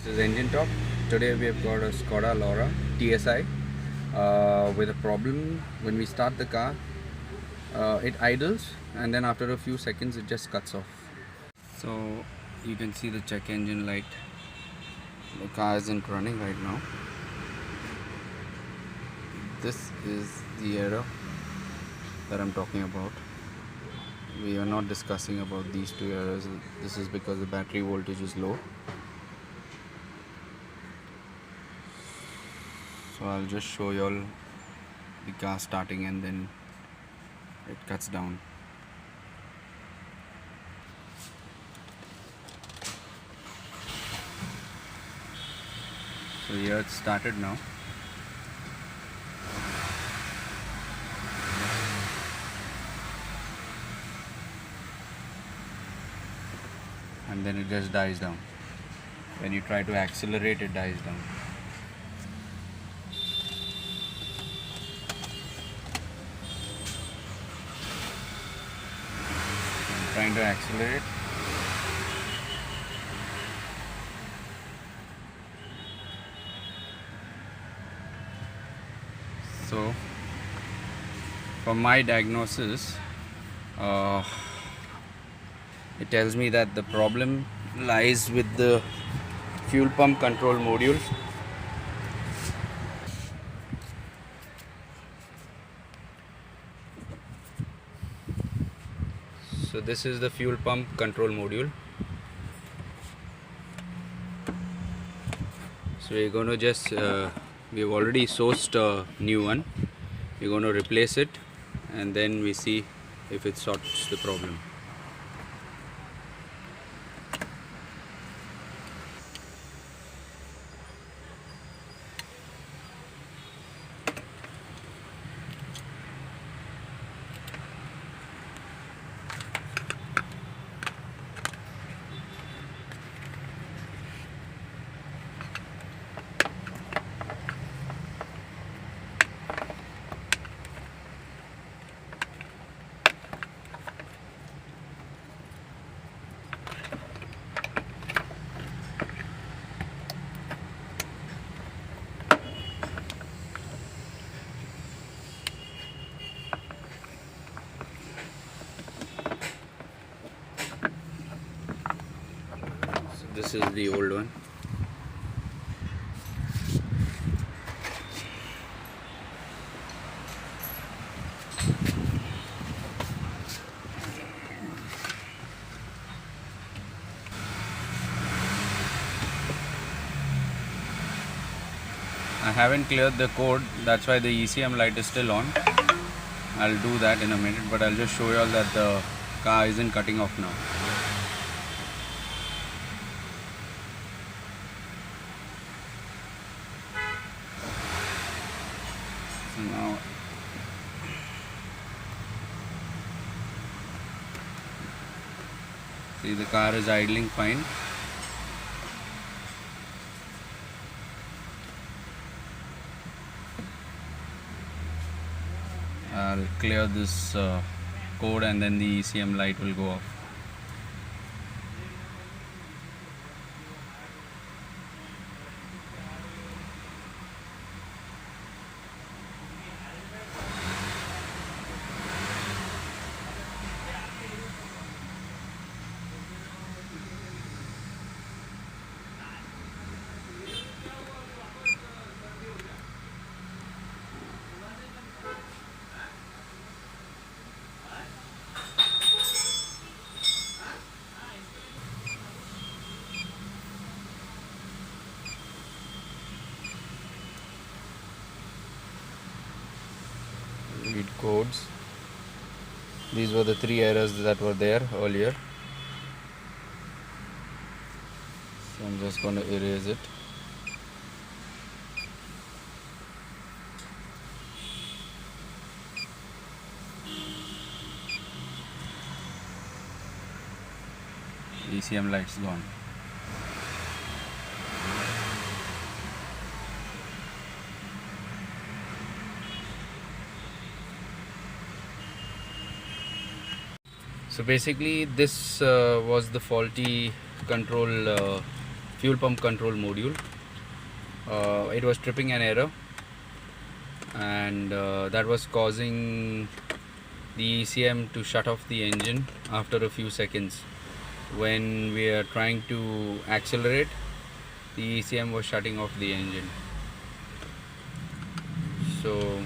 is Engine Talk. Today we have got a Skoda Laura TSI with a problem. When we start the car, it idles and then after a few seconds it just cuts off. So you can see the check engine light. The car isn't running right now. This is the error that I'm talking about. We are not discussing about these two errors. This is because the battery voltage is low. So I'll just show you all the car starting and then it cuts down. So here it's started now. And then it just dies down. When you try to accelerate, it dies down. I'm trying to accelerate. So, for my diagnosis, it tells me that the problem lies with the fuel pump control module. So this is the fuel pump control module. So we're going to just we've already sourced a new one. We're going to replace it and then we see if it sorts the problem. This is the old one. I haven't cleared the code, that's why the ECM light is still on. I'll do that in a minute, but I'll just show you all that the car isn't cutting off now. So now see, the car is idling fine. I'll clear this code and then the ECM light will go off. Read codes. These were the 3 errors that were there earlier. So I'm just going to erase it. ECM lights gone. So basically this was the faulty control fuel pump control module. It was tripping an error, and that was causing the ECM to shut off the engine after a few seconds. When we are trying to accelerate, the ECM was shutting off the engine. So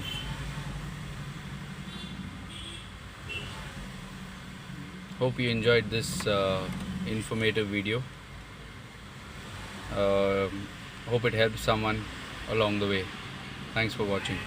hope you enjoyed this informative video. Hope it helps someone along the way. Thanks for watching.